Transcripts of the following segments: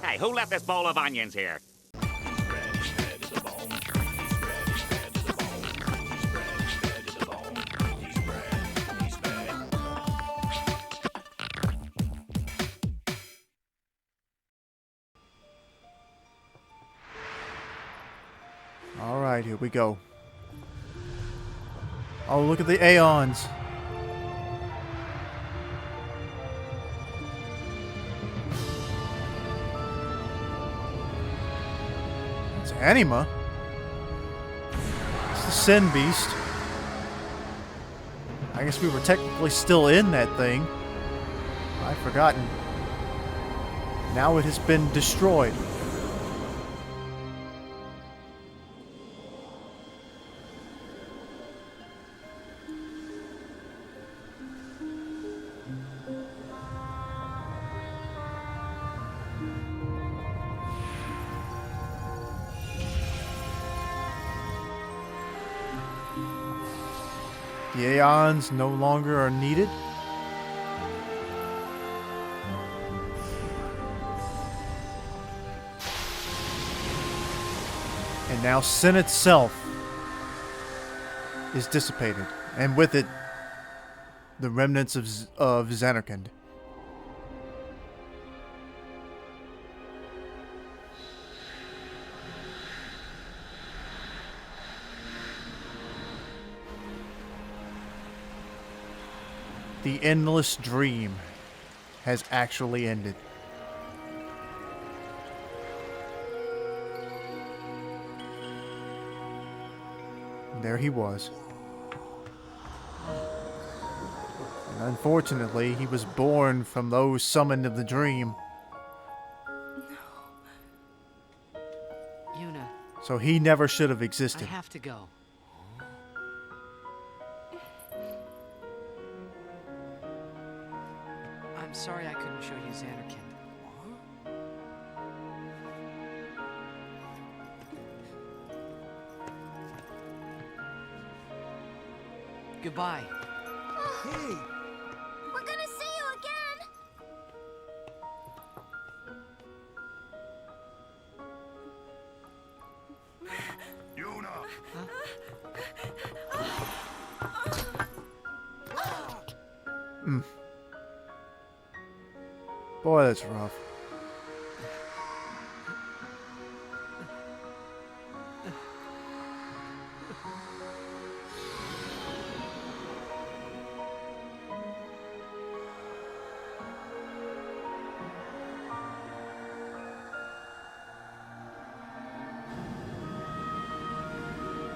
Hey, who left this bowl of onions here? Alright, here we go. Oh, look at the Aeons. It's Anima. It's the Sin Beast. I guess we were technically still in that thing. I'd forgotten. Now it has been destroyed. The Aeons no longer are needed. And now Sin itself is dissipated. And with it, the remnants of Zanarkand. The endless dream has actually ended. There he was. And unfortunately, he was born from those summoned of the dream. Yuna, So he never should have existed. I have to go. I'm sorry I couldn't show you Zanarkand. Goodbye. Hey! We're gonna see you again! Yuna! Boy, that's rough.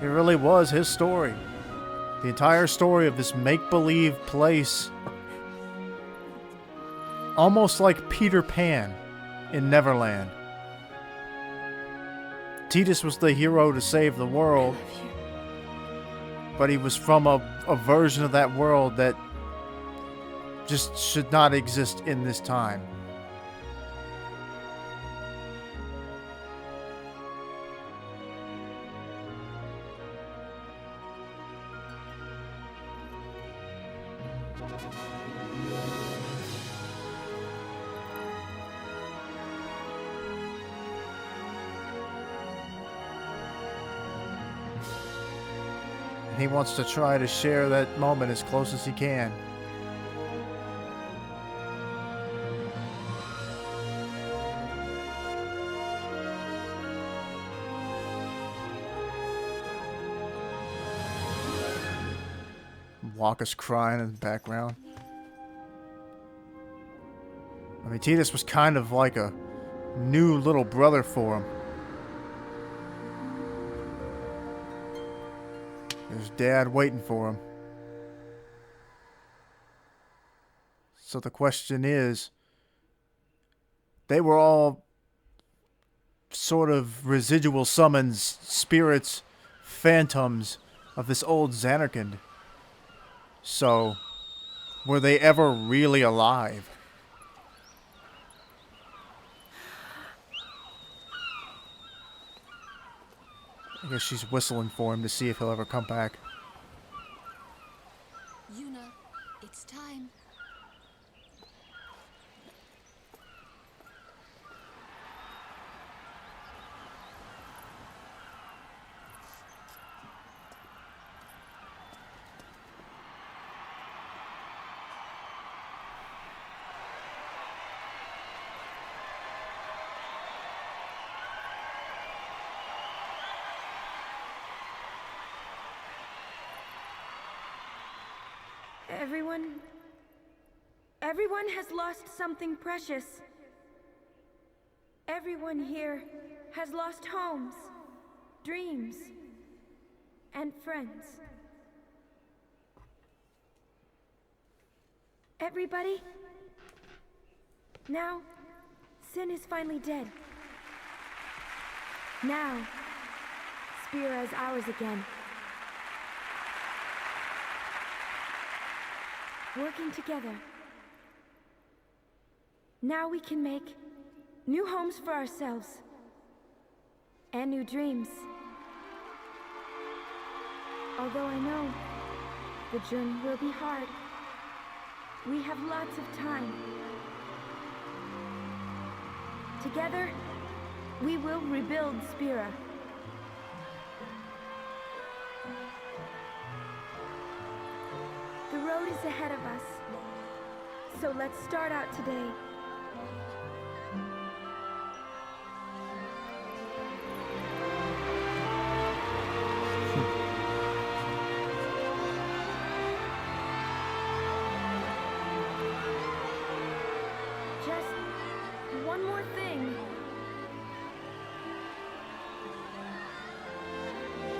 It really was his story. The entire story of this make-believe place. Almost like Peter Pan in Neverland. Tidus was the hero to save the world. But he was from a version of that world that just should not exist in this time. He wants to try to share that moment as close as he can. Wakka's crying in the background. I mean, Tidus was kind of like a new little brother for him. There's Dad waiting for him. So the question is, they were all sort of residual summons, spirits, phantoms of this old Zanarkand. So, were they ever really alive? I guess she's whistling for him to see if he'll ever come back. Yuna, it's time. Everyone has lost something precious. Everyone here has lost homes, dreams, and friends. Everybody, now, Sin is finally dead. Now, Spira is ours again. Working together. Now we can make new homes for ourselves. And new dreams. Although I know the journey will be hard, we have lots of time. Together, we will rebuild Spira. The road is ahead of us, so let's start out today. Just one more thing.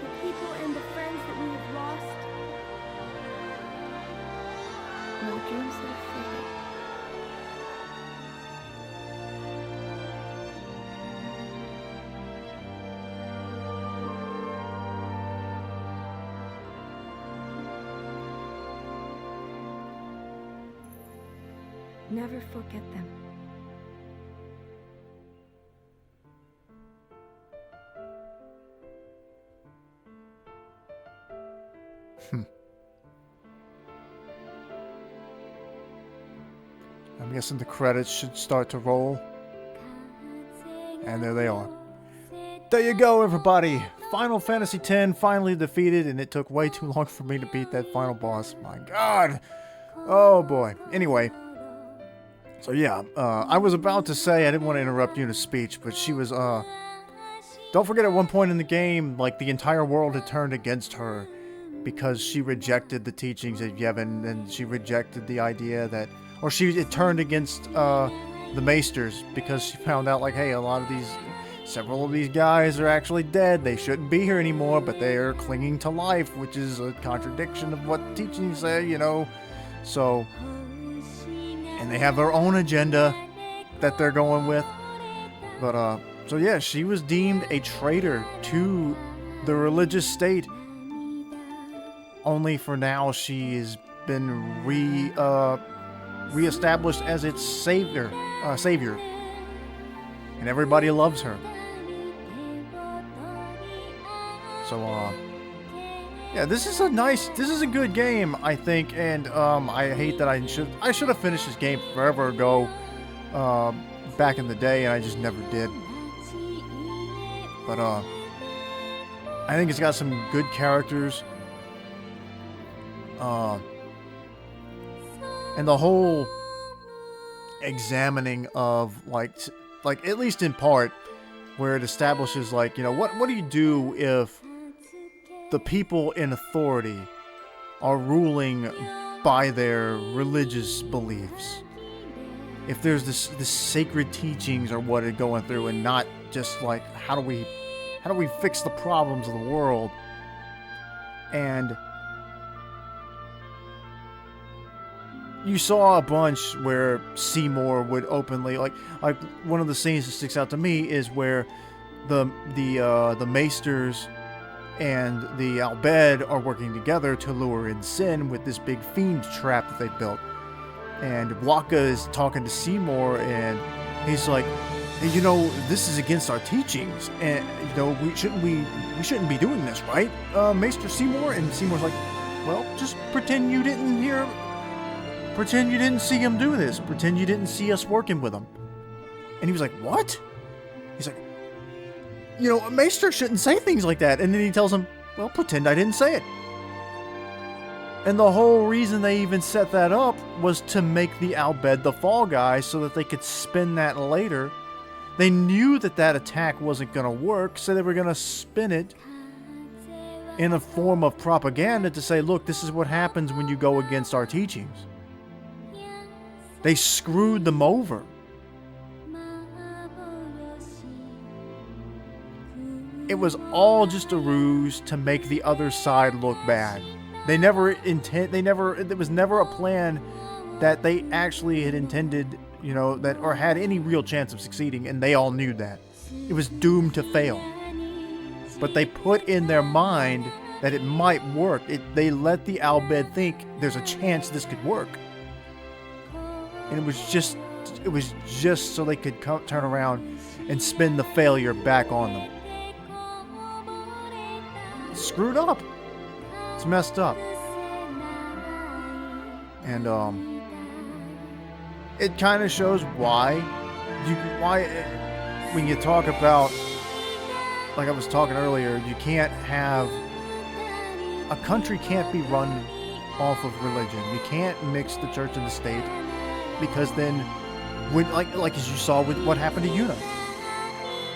The people and the friends that we have lost. No dreams that have faded. Never forget them. I'm guessing the credits should start to roll. And there they are. There you go, everybody. Final Fantasy X finally defeated, and it took way too long for me to beat that final boss. My God. Oh, boy. Anyway. So, yeah. I was about to say, I didn't want to interrupt Yuna's speech, but she was, don't forget at one point in the game, like, the entire world had turned against her because she rejected the teachings of Yevon, and she rejected the idea that, or it turned against, the Maesters because she found out, like, hey, several of these guys are actually dead. They shouldn't be here anymore, but they are clinging to life, which is a contradiction of what the teachings say, you know. So, and they have their own agenda that they're going with. But, so yeah, she was deemed a traitor to the religious state. Only for now, she has been reestablished as its savior. And everybody loves her. So, yeah, this is a good game, I think, and, I hate that I should have finished this game forever ago, back in the day, and I just never did. But, I think it's got some good characters, and the whole examining of, like, at least in part, where it establishes, like, you know, what do you do if the people in authority are ruling by their religious beliefs? If there's this sacred teachings or what are going through, and not just like how do we fix the problems of the world? And you saw a bunch where Seymour would openly, like one of the scenes that sticks out to me is where the Maesters and the Al Bhed are working together to lure in Sin with this big fiend trap that they built. And Wakka is talking to Seymour, and he's like, hey, you know, this is against our teachings, and you know, we shouldn't be doing this, right, Maester Seymour? And Seymour's like, well, just pretend you didn't see him do this. Pretend you didn't see us working with him. And he was like, what? He's like, you know, a Maester shouldn't say things like that. And then he tells him, well, pretend I didn't say it. And the whole reason they even set that up was to make the Al Bhed the fall guy so that they could spin that later. They knew that attack wasn't going to work, so they were going to spin it in a form of propaganda to say, look, this is what happens when you go against our teachings. They screwed them over. It was all just a ruse to make the other side look bad. There was never a plan that they actually had intended, you know, that or had any real chance of succeeding, and they all knew that. It was doomed to fail. But they put in their mind that it might work. They let the Al Bhed think there's a chance this could work. And it was just so they could turn around and spin the failure back on them. It's screwed up. It's messed up. And it kind of shows why when you talk about, like I was talking earlier, you can't have a country can't be run off of religion. You can't mix the church and the state, because then when like as you saw with what happened to Yuna,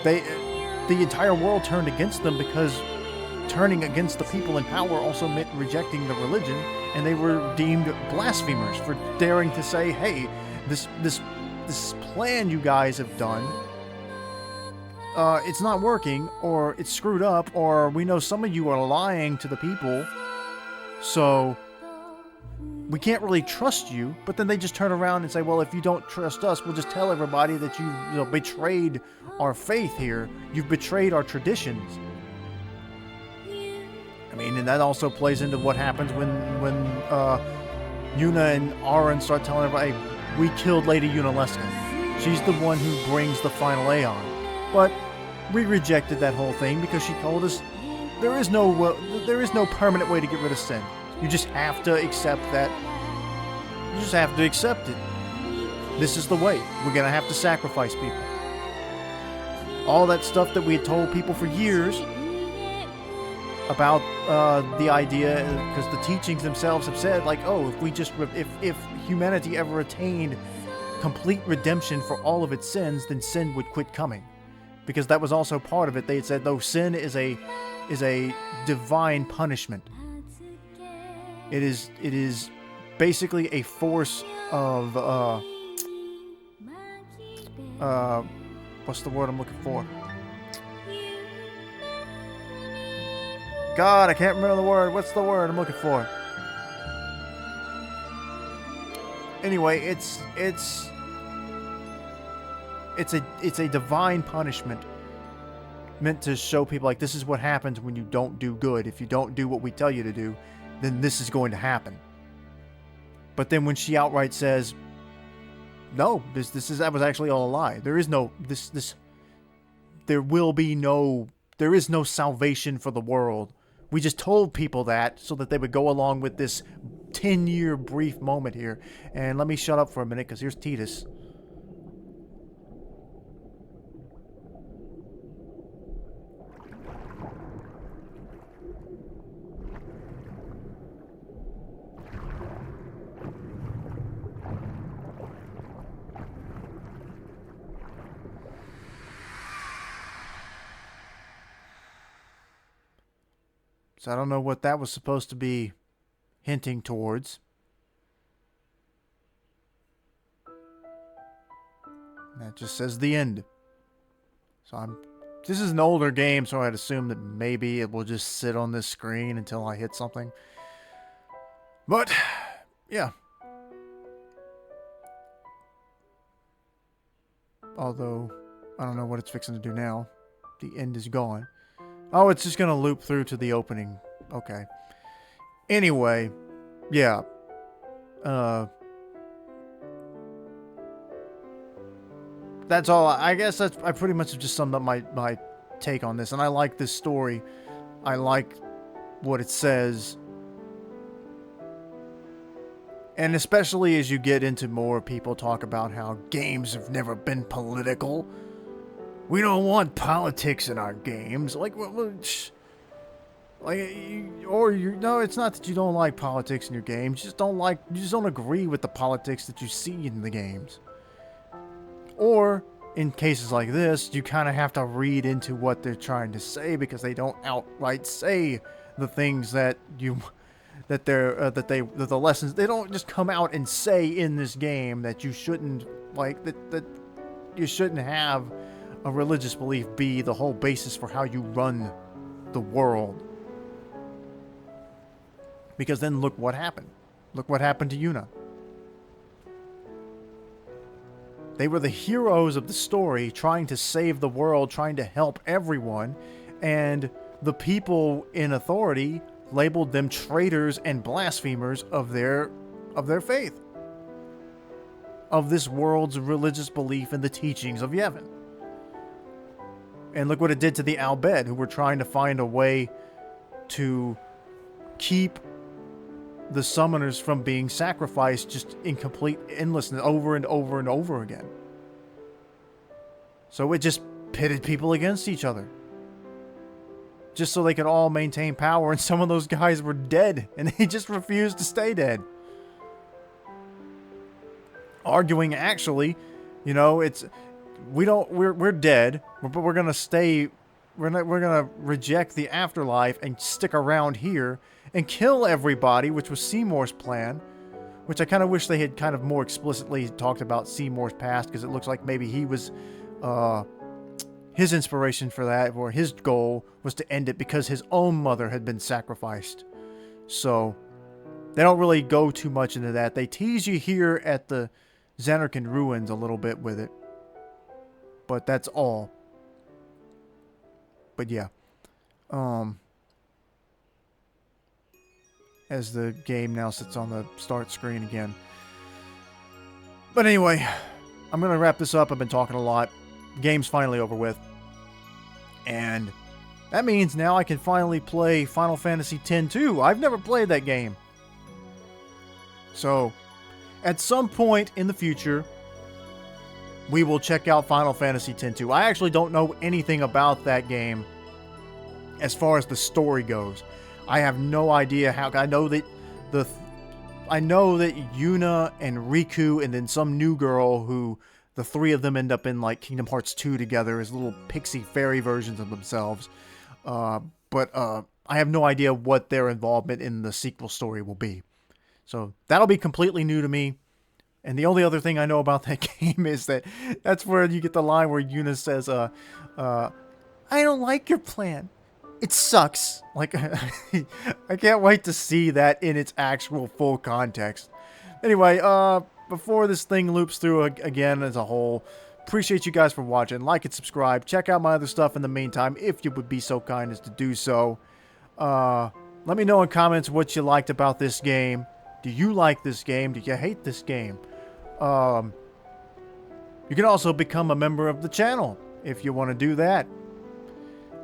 the entire world turned against them, because turning against the people in power also meant rejecting the religion, and they were deemed blasphemers for daring to say, hey, this plan you guys have done, it's not working, or it's screwed up, or we know some of you are lying to the people, so we can't really trust you. But then they just turn around and say, well, if you don't trust us, we'll just tell everybody that you betrayed our faith here. You've betrayed our traditions. I mean, and that also plays into what happens when Yuna and Auron start telling everybody, hey, we killed Lady Yuna Leskin. She's the one who brings the final Aeon. But we rejected that whole thing because she told us there is no permanent way to get rid of sin. You just have to accept that. You just have to accept it. This is the way. We're going to have to sacrifice people. All that stuff that we had told people for years about the idea, because the teachings themselves have said, like, oh, if humanity ever attained complete redemption for all of its sins, then sin would quit coming. Because that was also part of it. They had said, though, sin is a divine punishment. It is basically a force of what's the word I'm looking for? God, I can't remember the word. What's the word I'm looking for? Anyway, it's a divine punishment meant to show people, like, this is what happens when you don't do good. If you don't do what we tell you to do, then this is going to happen. But then when she outright says, no, that was actually all a lie. There is no salvation for the world. We just told people that so that they would go along with this 10-year brief moment here. And let me shut up for a minute, because here's Tidus. So I don't know what that was supposed to be hinting towards. That just says the end. So this is an older game, so I'd assume that maybe it will just sit on this screen until I hit something. But, yeah. Although, I don't know what it's fixing to do now. The end is gone. Oh, it's just going to loop through to the opening. Okay. Anyway, yeah. That's all. I guess I pretty much have just summed up my take on this. And I like this story. I like what it says. And especially as you get into more people talk about how games have never been political. We don't want politics in our games. No, it's not that you don't like politics in your games. You just don't agree with the politics that you see in the games. Or, in cases like this, you kind of have to read into what they're trying to say, because they don't outright say the things that that the lessons, they don't just come out and say in this game that you shouldn't, like, that you shouldn't have a religious belief be the whole basis for how you run the world. Because then look what happened. Look what happened to Yuna. They were the heroes of the story, trying to save the world, trying to help everyone, and the people in authority labeled them traitors and blasphemers of their faith, of this world's religious belief and the teachings of Yevon. And look what it did to the Al Bhed, who were trying to find a way to keep the summoners from being sacrificed just in complete endlessness over and over and over again. So it just pitted people against each other, just so they could all maintain power, and some of those guys were dead, and they just refused to stay dead. Arguing, actually, you know, we're dead, but we're gonna stay, we're gonna reject the afterlife and stick around here and kill everybody, which was Seymour's plan, which I kind of wish they had kind of more explicitly talked about Seymour's past, because it looks like maybe he was, his inspiration for that, or his goal was to end it because his own mother had been sacrificed. So they don't really go too much into that. They tease you here at the Zanarkand ruins a little bit with it, but that's all. But yeah, as the game now sits on the start screen again. But anyway, I'm gonna wrap this up. I've been talking a lot. Game's finally over with, and that means now I can finally play Final Fantasy X too. I've never played that game, so at some point in the future we will check out Final Fantasy X too. I actually don't know anything about that game as far as the story goes. I have no idea how. I know that Yuna and Riku and then some new girl who the three of them end up in like Kingdom Hearts 2 together as little pixie fairy versions of themselves. But I have no idea what their involvement in the sequel story will be. So that'll be completely new to me. And the only other thing I know about that game is that that's where you get the line where Yuna says, I don't like your plan. It sucks. Like, I can't wait to see that in its actual full context. Anyway, before this thing loops through again as a whole, appreciate you guys for watching. Like and subscribe. Check out my other stuff in the meantime, if you would be so kind as to do so. Let me know in comments what you liked about this game. Do you like this game? Do you hate this game? You can also become a member of the channel if you want to do that.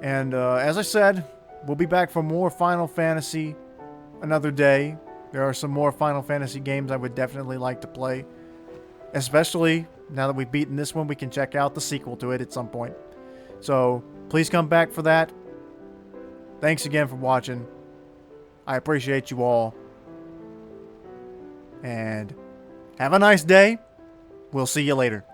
And as I said, we'll be back for more Final Fantasy another day. There are some more Final Fantasy games I would definitely like to play. Especially now that we've beaten this one, we can check out the sequel to it at some point. So please come back for that. Thanks again for watching. I appreciate you all. And have a nice day. We'll see you later.